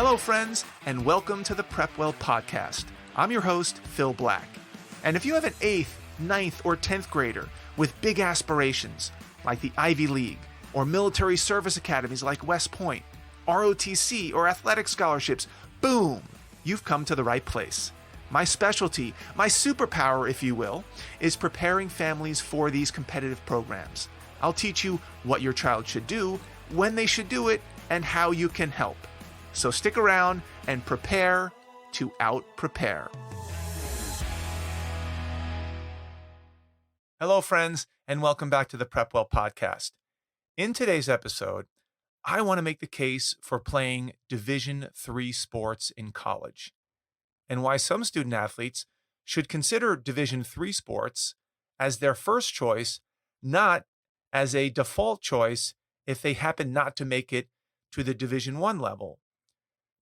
Hello, friends, and welcome to the PrepWell podcast. I'm your host, Phil Black. And if you have an 8th, 9th, or 10th grader with big aspirations, like the Ivy League, or military service academies like West Point, ROTC, or athletic scholarships, boom, you've come to the right place. My specialty, my superpower, if you will, is preparing families for these competitive programs. I'll teach you what your child should do, when they should do it, and how you can help. So stick around and prepare to out-prepare. Hello, friends, and welcome back to the PrepWell podcast. In today's episode, I want to make the case for playing Division III sports in college, and why some student athletes should consider Division III sports as their first choice, not as a default choice if they happen not to make it to the Division I level.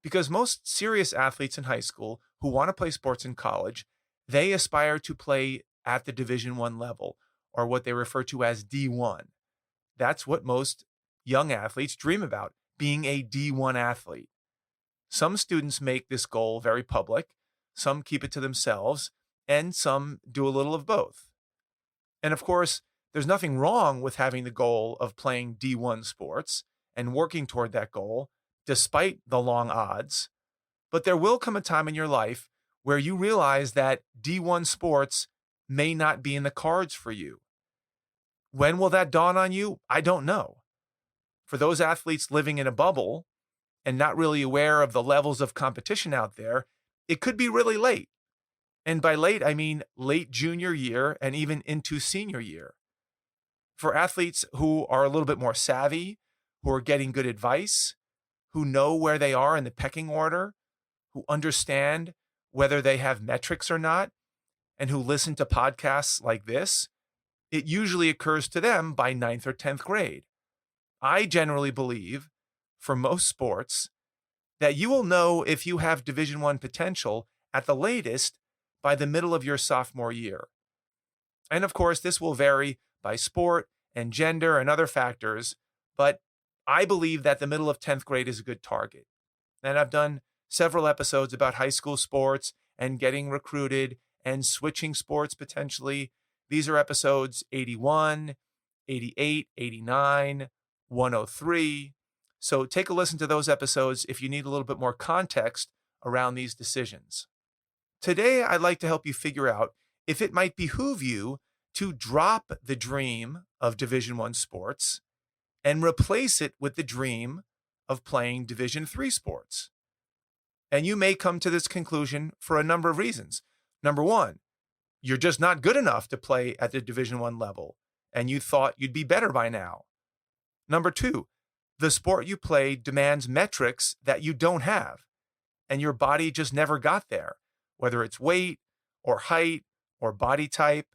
Because most serious athletes in high school who want to play sports in college, they aspire to play at the Division I level, or what they refer to as D1. That's what most young athletes dream about, being a D1 athlete. Some students make this goal very public, some keep it to themselves, and some do a little of both. And of course, there's nothing wrong with having the goal of playing D1 sports and working toward that goal, despite the long odds. But there will come a time in your life where you realize that D1 sports may not be in the cards for you. When will that dawn on you? I don't know. For those athletes living in a bubble and not really aware of the levels of competition out there, it could be really late. And by late, I mean late junior year and even into senior year. For athletes who are a little bit more savvy, who are getting good advice, who know where they are in the pecking order, who understand whether they have metrics or not, and who listen to podcasts like this, it usually occurs to them by 9th or 10th grade. I generally believe, for most sports, that you will know if you have Division I potential at the latest by the middle of your sophomore year. And of course, this will vary by sport and gender and other factors, but I believe that the middle of 10th grade is a good target. And I've done several episodes about high school sports and getting recruited and switching sports potentially. These are episodes 81, 88, 89, 103. So take a listen to those episodes if you need a little bit more context around these decisions. Today, I'd like to help you figure out if it might behoove you to drop the dream of Division I sports and replace it with the dream of playing Division III sports. And you may come to this conclusion for a number of reasons. Number one, you're just not good enough to play at the Division I level, and you thought you'd be better by now. Number two, the sport you play demands metrics that you don't have, and your body just never got there, whether it's weight or height or body type.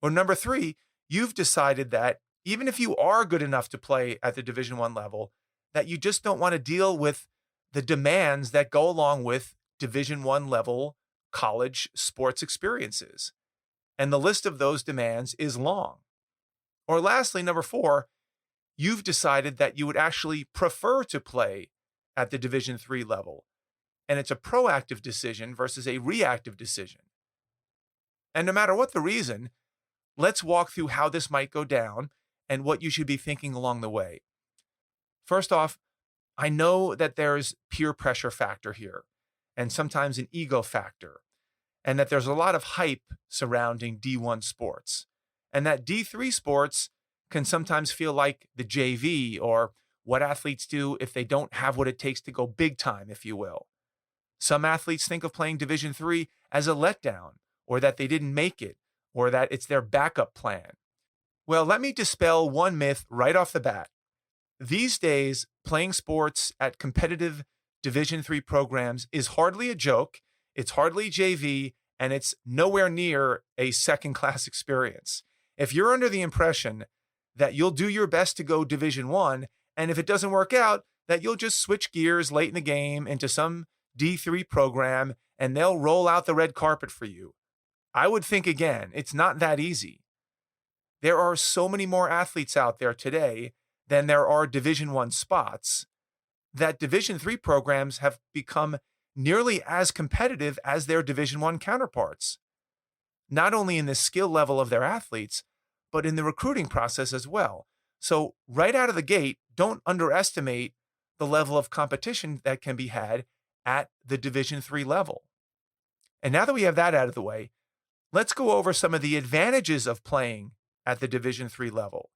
Or number three, you've decided that even if you are good enough to play at the Division I level, that you just don't want to deal with the demands that go along with Division I level college sports experiences. And the list of those demands is long. Or lastly, number four, you've decided that you would actually prefer to play at the Division III level. And it's a proactive decision versus a reactive decision. And no matter what the reason, let's walk through how this might go down and what you should be thinking along the way. First off, I know that there's peer pressure factor here, and sometimes an ego factor, and that there's a lot of hype surrounding D1 sports, and that D3 sports can sometimes feel like the JV, or what athletes do if they don't have what it takes to go big time, if you will. Some athletes think of playing Division III as a letdown, or that they didn't make it, or that it's their backup plan. Well, let me dispel one myth right off the bat. These days, playing sports at competitive Division III programs is hardly a joke, it's hardly JV, and it's nowhere near a second-class experience. If you're under the impression that you'll do your best to go Division I, and if it doesn't work out, that you'll just switch gears late in the game into some D3 program, and they'll roll out the red carpet for you, I would think again, it's not that easy. There are so many more athletes out there today than there are Division I spots. that Division III programs have become nearly as competitive as their Division I counterparts, not only in the skill level of their athletes, but in the recruiting process as well. So, right out of the gate, don't underestimate the level of competition that can be had at the Division III level. And now that we have that out of the way, let's go over some of the advantages of playing at the Division III level.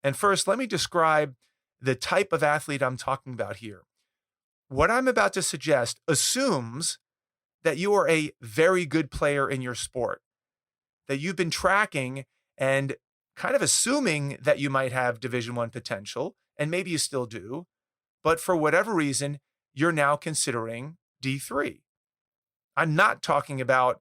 And first, let me describe the type of athlete I'm talking about here. What I'm about to suggest assumes that you are a very good player in your sport, that you've been tracking and kind of assuming that you might have Division I potential, and maybe you still do, but for whatever reason, you're now considering D3. I'm not talking about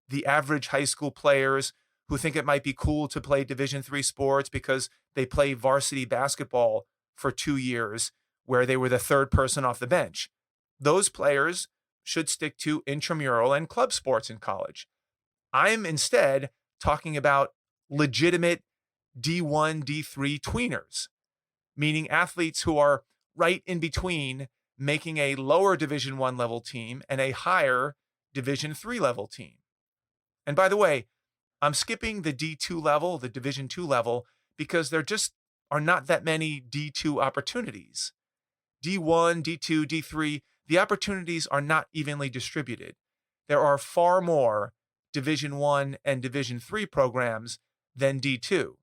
the average high school players who think it might be cool to play Division III sports because they play varsity basketball for 2 years where they were the third person off the bench. Those players should stick to intramural and club sports in college. I'm instead talking about legitimate D1, D3 tweeners, meaning athletes who are right in between making a lower Division I level team and a higher Division III level team. And by the way, I'm skipping the D2 level, the Division II level, because there just are not that many D2 opportunities. D1, D2, D3, the opportunities are not evenly distributed. There are far more Division I and Division III programs than D2.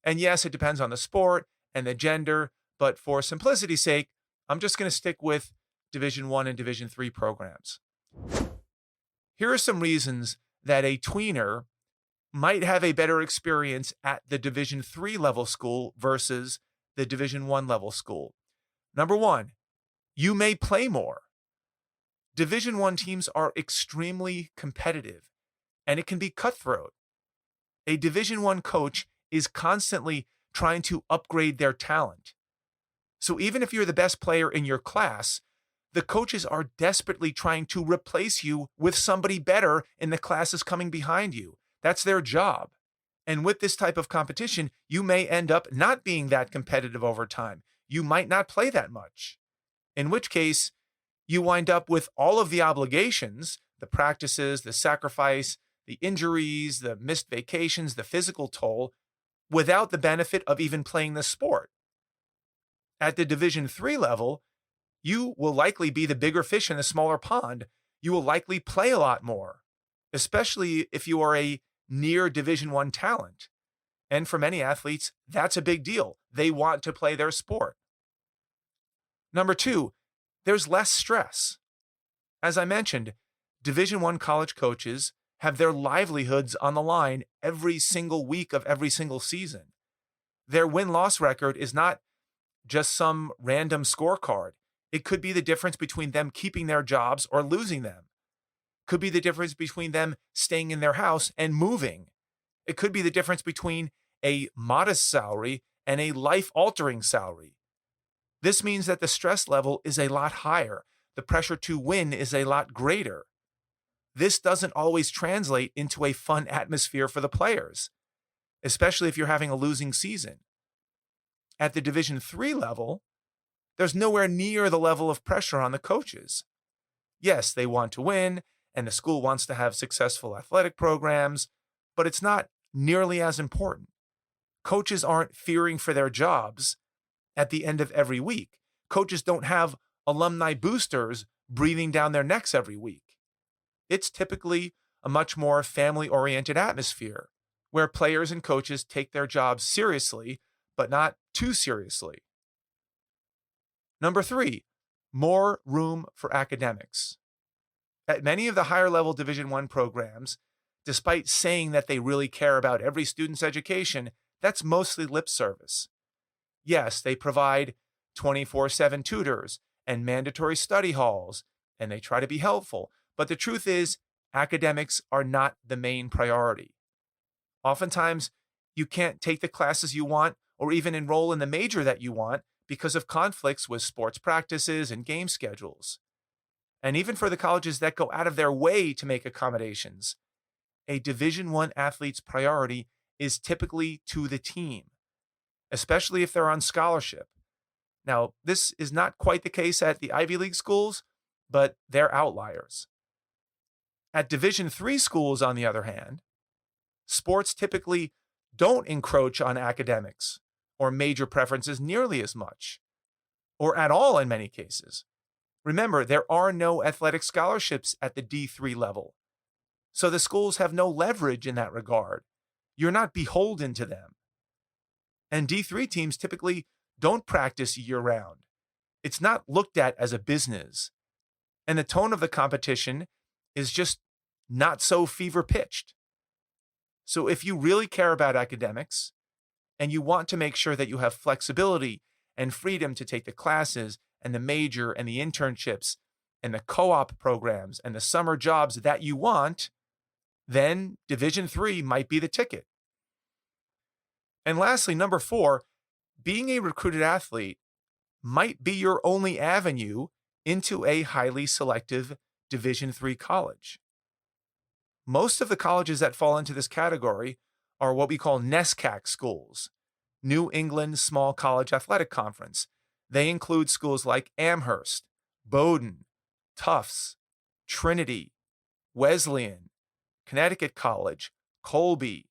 And yes, it depends on the sport and the gender, but for simplicity's sake, I'm just going to stick with Division I and Division III programs. Here are some reasons that a tweener might have a better experience at the Division III level school versus the Division I level school. Number one, you may play more. Division I teams are extremely competitive, and it can be cutthroat. A Division I coach is constantly trying to upgrade their talent. So even if you're the best player in your class, the coaches are desperately trying to replace you with somebody better in the classes coming behind you. That's their job. And with this type of competition, you may end up not being that competitive over time. You might not play that much, in which case you wind up with all of the obligations, the practices, the sacrifice, the injuries, the missed vacations, the physical toll, without the benefit of even playing the sport. At the Division III level, you will likely be the bigger fish in the smaller pond. You will likely play a lot more, especially if you are a near Division I talent. And for many athletes, that's a big deal. They want to play their sport. Number two, there's less stress. As I mentioned, Division I college coaches have their livelihoods on the line every single week of every single season. Their win-loss record is not just some random scorecard. It could be the difference between them keeping their jobs or losing them. Could be the difference between them staying in their house and moving. It could be the difference between a modest salary and a life-altering salary. This means that the stress level is a lot higher. The pressure to win is a lot greater. This doesn't always translate into a fun atmosphere for the players, especially if you're having a losing season. At the Division III level, there's nowhere near the level of pressure on the coaches. Yes, they want to win, and the school wants to have successful athletic programs, but it's not nearly as important. Coaches aren't fearing for their jobs at the end of every week. Coaches don't have alumni boosters breathing down their necks every week. It's typically a much more family-oriented atmosphere where players and coaches take their jobs seriously, but not too seriously. Number three, more room for academics. At many of the higher level Division I programs, despite saying that they really care about every student's education, that's mostly lip service. Yes, they provide 24/7 tutors and mandatory study halls, and they try to be helpful. But the truth is, academics are not the main priority. Oftentimes, you can't take the classes you want or even enroll in the major that you want because of conflicts with sports practices and game schedules. And even for the colleges that go out of their way to make accommodations, a Division I athlete's priority is typically to the team, especially if they're on scholarship. Now, this is not quite the case at the Ivy League schools, but they're outliers. At Division III schools, on the other hand, sports typically don't encroach on academics or major preferences nearly as much, or at all in many cases. Remember, there are no athletic scholarships at the D3 level, so the schools have no leverage in that regard. You're not beholden to them. And D3 teams typically don't practice year-round. It's not looked at as a business. And the tone of the competition is just not so fever-pitched. So if you really care about academics and you want to make sure that you have flexibility and freedom to take the classes and the major and the internships and the co-op programs and the summer jobs that you want, then Division III might be the ticket. And lastly, number 4, being a recruited athlete might be your only avenue into a highly selective Division III college. Most of the colleges that fall into this category are what we call NESCAC schools, New England Small College Athletic Conference. They include schools like Amherst, Bowdoin, Tufts, Trinity, Wesleyan, Connecticut College, Colby,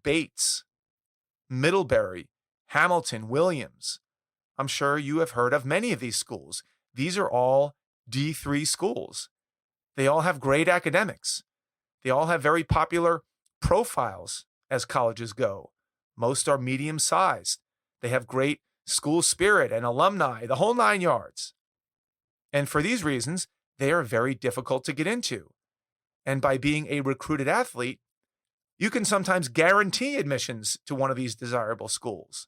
Bates, Middlebury, Hamilton, Williams. I'm sure you have heard of many of these schools. These are all D3 schools. They all have great academics. They all have very popular profiles as colleges go. Most are medium-sized. They have great school spirit and alumni, the whole 9 yards. And for these reasons, they are very difficult to get into. And by being a recruited athlete, you can sometimes guarantee admissions to one of these desirable schools.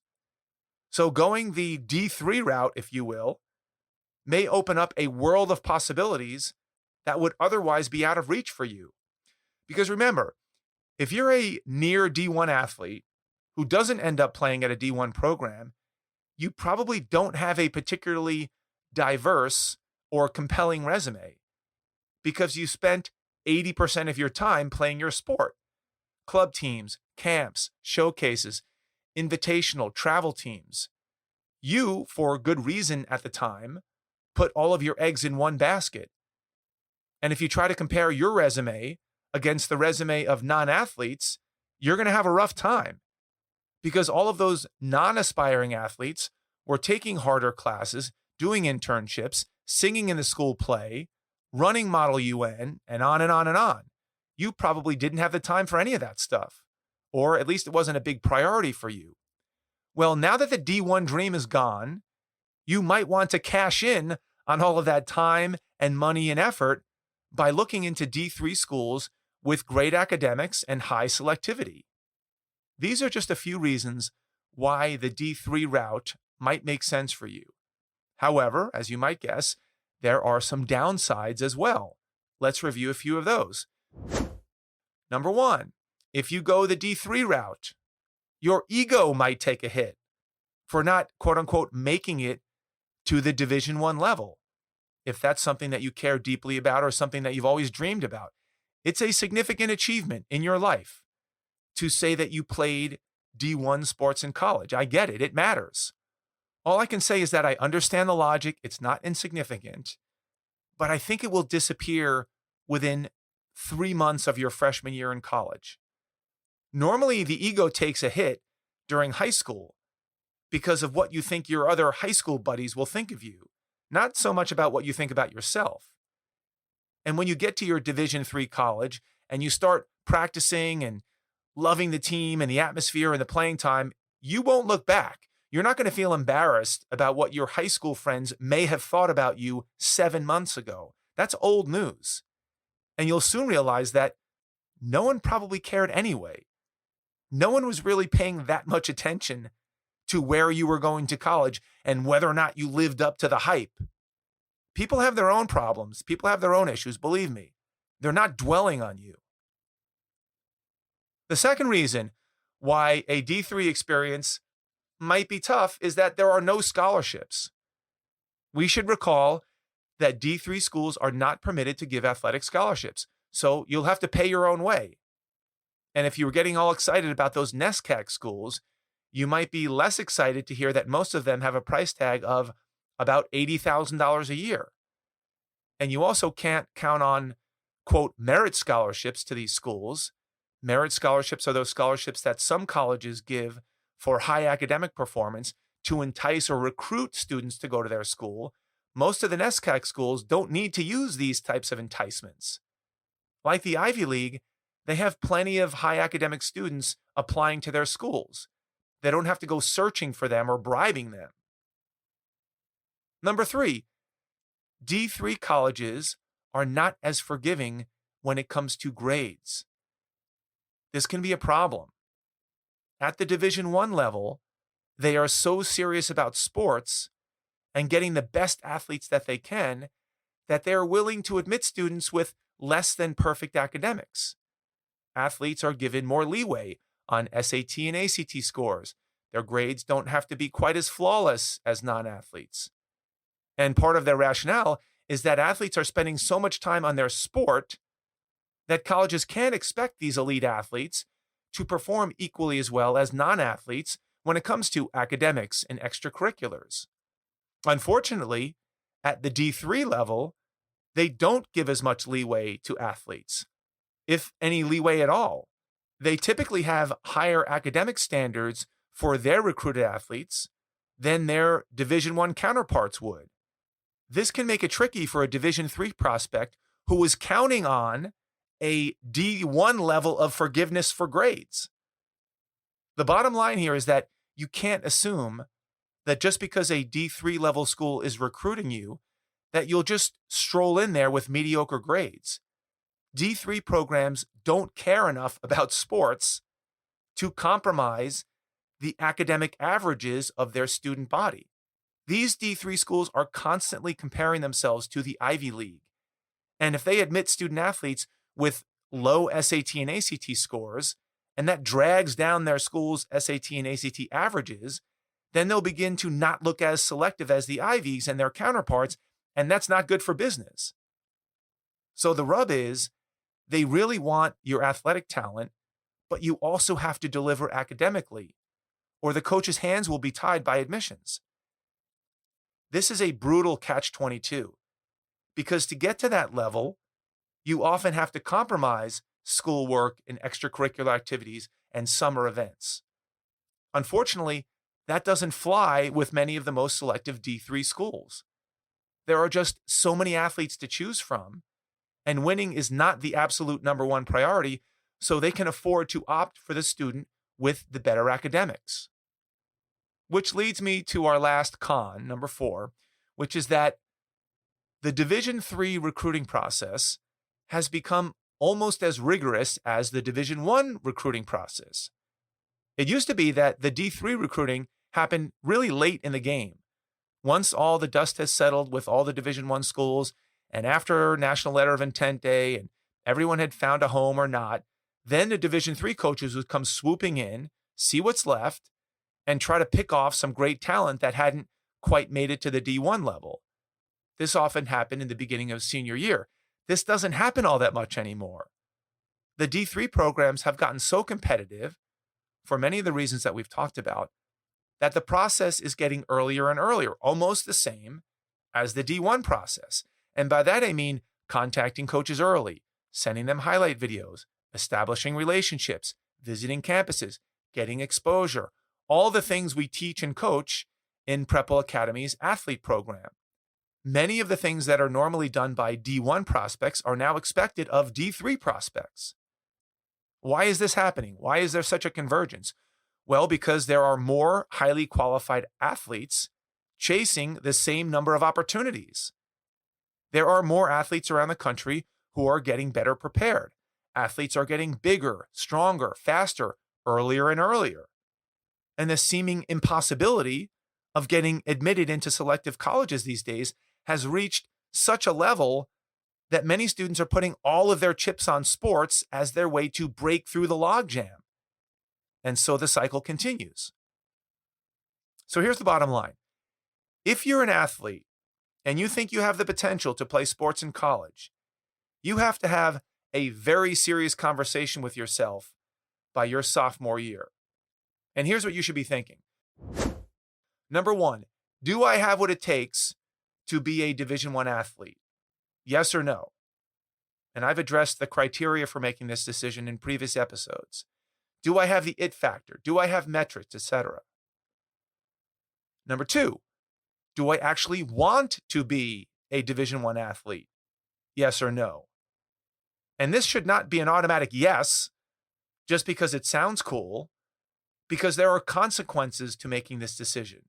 So going the D3 route, if you will, may open up a world of possibilities that would otherwise be out of reach for you. Because remember, if you're a near D1 athlete who doesn't end up playing at a D1 program, you probably don't have a particularly diverse or compelling resume because you spent 80% of your time playing your sport. Club teams, camps, showcases, invitational, travel teams. You, for good reason at the time, put all of your eggs in one basket. And if you try to compare your resume against the resume of non-athletes, you're going to have a rough time because all of those non-aspiring athletes were taking harder classes, doing internships, singing in the school play, running Model UN, and on and on and on. You probably didn't have the time for any of that stuff, or at least it wasn't a big priority for you. Well, now that the D1 dream is gone, you might want to cash in on all of that time and money and effort by looking into D3 schools with great academics and high selectivity. These are just a few reasons why the D3 route might make sense for you. However, as you might guess, there are some downsides as well. Let's review a few of those. Number 1, if you go the D3 route, your ego might take a hit for not, quote unquote, making it to the Division I level. If that's something that you care deeply about or something that you've always dreamed about, it's a significant achievement in your life to say that you played D1 sports in college. I get it. It matters. All I can say is that I understand the logic. It's not insignificant, but I think it will disappear within 3 months of your freshman year in college. Normally, the ego takes a hit during high school because of what you think your other high school buddies will think of you, not so much about what you think about yourself. And when you get to your Division III college and you start practicing and loving the team and the atmosphere and the playing time, you won't look back. You're not going to feel embarrassed about what your high school friends may have thought about you 7 months ago. That's old news. And you'll soon realize that no one probably cared anyway. No one was really paying that much attention to where you were going to college and whether or not you lived up to the hype. People have their own problems. People have their own issues, believe me. They're not dwelling on you. The second reason why a D3 experience might be tough is that there are no scholarships. We should recall that D3 schools are not permitted to give athletic scholarships, so you'll have to pay your own way. And if you were getting all excited about those NESCAC schools, you might be less excited to hear that most of them have a price tag of about $80,000 a year. And you also can't count on, quote, merit scholarships to these schools. Merit scholarships are those scholarships that some colleges give for high academic performance to entice or recruit students to go to their school. Most of the NESCAC schools don't need to use these types of enticements. Like the Ivy League, they have plenty of high academic students applying to their schools. They don't have to go searching for them or bribing them. Number 3, D3 colleges are not as forgiving when it comes to grades. This can be a problem. At the Division I level, they are so serious about sports and getting the best athletes that they can that they are willing to admit students with less than perfect academics. Athletes are given more leeway on SAT and ACT scores. Their grades don't have to be quite as flawless as non-athletes. And part of their rationale is that athletes are spending so much time on their sport that colleges can't expect these elite athletes to perform equally as well as non-athletes when it comes to academics and extracurriculars. Unfortunately, at the D3 level, they don't give as much leeway to athletes, if any leeway at all. They typically have higher academic standards for their recruited athletes than their Division I counterparts would. This can make it tricky for a Division III prospect who is counting on a D1 level of forgiveness for grades. The bottom line here is that you can't assume that just because a D3 level school is recruiting you, that you'll just stroll in there with mediocre grades. D3 programs don't care enough about sports to compromise the academic averages of their student body. These D3 schools are constantly comparing themselves to the Ivy League. And if they admit student athletes with low SAT and ACT scores, and that drags down their school's SAT and ACT averages, then they'll begin to not look as selective as the Ivies and their counterparts, and that's not good for business. So the rub is, they really want your athletic talent, but you also have to deliver academically, or the coach's hands will be tied by admissions. This is a brutal catch-22, because to get to that level, you often have to compromise schoolwork and extracurricular activities and summer events. Unfortunately, that doesn't fly with many of the most selective D3 schools. There are just so many athletes to choose from, and winning is not the absolute number one priority, so they can afford to opt for the student with the better academics. Which leads me to our last con, number 4, which is that the Division III recruiting process has become almost as rigorous as the Division I recruiting process. It used to be that the D3 recruiting happened really late in the game. Once all the dust has settled with all the Division I schools, and after National Letter of Intent Day, and everyone had found a home or not, then the Division III coaches would come swooping in, see what's left, and try to pick off some great talent that hadn't quite made it to the D1 level. This often happened in the beginning of senior year. This doesn't happen all that much anymore. The D3 programs have gotten so competitive, for many of the reasons that we've talked about, that the process is getting earlier and earlier, almost the same as the D1 process. And by that I mean contacting coaches early, sending them highlight videos, establishing relationships, visiting campuses, getting exposure, all the things we teach and coach in PrepWell Academy's athlete program. Many of the things that are normally done by D1 prospects are now expected of D3 prospects. Why is this happening? Why is there such a convergence? Well, because there are more highly qualified athletes chasing the same number of opportunities. There are more athletes around the country who are getting better prepared. Athletes are getting bigger, stronger, faster, earlier and earlier. And the seeming impossibility of getting admitted into selective colleges these days has reached such a level that many students are putting all of their chips on sports as their way to break through the logjam. And so the cycle continues. So here's the bottom line. If you're an athlete and you think you have the potential to play sports in college, you have to have a very serious conversation with yourself by your sophomore year. And here's what you should be thinking. Number one, do I have what it takes to be a Division I athlete? Yes or no? And I've addressed the criteria for making this decision in previous episodes. Do I have the it factor? Do I have metrics, etc.? Number two, do I actually want to be a Division I athlete? Yes or no? And this should not be an automatic yes, just because it sounds cool, because there are consequences to making this decision.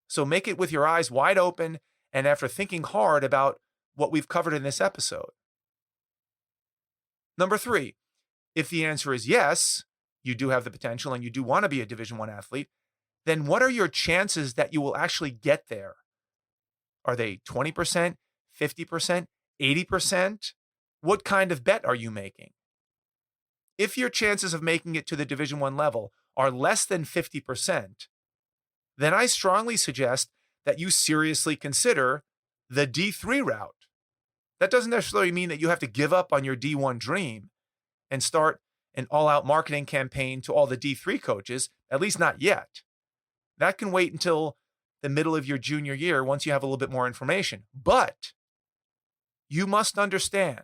So make it with your eyes wide open and after thinking hard about what we've covered in this episode. Number three, if the answer is yes, you do have the potential and you do want to be a Division I athlete, then what are your chances that you will actually get there? Are they 20%, 50%, 80%? What kind of bet are you making? If your chances of making it to the Division I level are less than 50%, then I strongly suggest that you seriously consider the D3 route. That doesn't necessarily mean that you have to give up on your D1 dream and start an all-out marketing campaign to all the D3 coaches, at least not yet. That can wait until the middle of your junior year once you have a little bit more information. But you must understand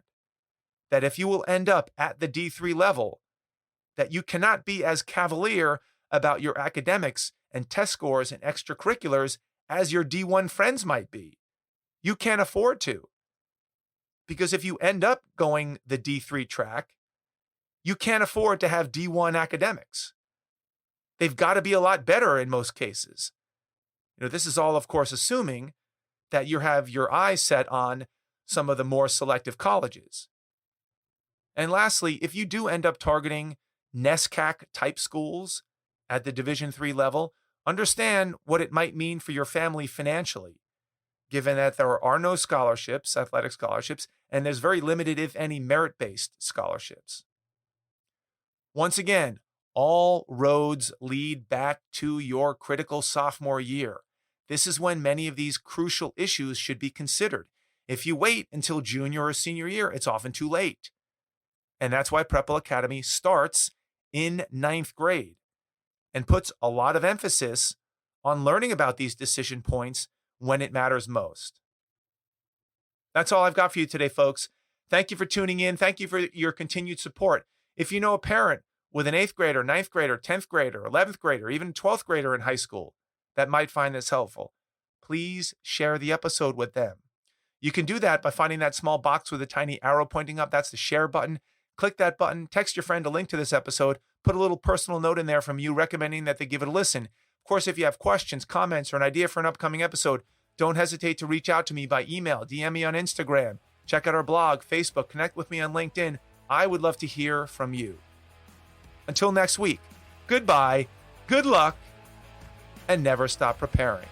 that if you will end up at the D3 level, that you cannot be as cavalier about your academics and test scores and extracurriculars as your D1 friends might be. You can't afford to. Because if you end up going the D3 track, you can't afford to have D1 academics. They've got to be a lot better in most cases. This is all, of course, assuming that you have your eyes set on some of the more selective colleges. And lastly, if you do end up targeting NESCAC type schools at the Division III level, understand what it might mean for your family financially, given that there are no scholarships, athletic scholarships, and there's very limited, if any, merit-based scholarships. Once again, all roads lead back to your critical sophomore year. This is when many of these crucial issues should be considered. If you wait until junior or senior year, it's often too late. And that's why PrepWell Academy starts in 9th grade and puts a lot of emphasis on learning about these decision points when it matters most. That's all I've got for you today, folks. Thank you for tuning in. Thank you for your continued support. If you know a parent with an 8th grader, 9th grader, 10th grader, 11th grader, even 12th grader in high school that might find this helpful, please share the episode with them. You can do that by finding that small box with a tiny arrow pointing up. That's the share button. Click that button, text your friend a link to this episode, put a little personal note in there from you recommending that they give it a listen. Of course, if you have questions, comments, or an idea for an upcoming episode, don't hesitate to reach out to me by email, DM me on Instagram, check out our blog, Facebook, connect with me on LinkedIn. I would love to hear from you. Until next week, goodbye, good luck, and never stop preparing.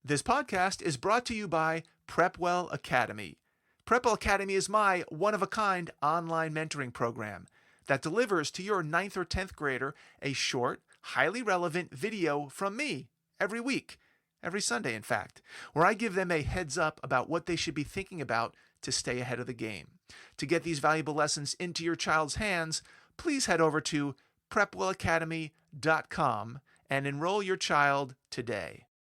This podcast is brought to you by PrepWell Academy. PrepWell Academy is my one-of-a-kind online mentoring program that delivers to your 9th or 10th grader a short, highly relevant video from me every week, every Sunday, in fact, where I give them a heads up about what they should be thinking about to stay ahead of the game. To get these valuable lessons into your child's hands, please head over to PrepWellAcademy.com and enroll your child today.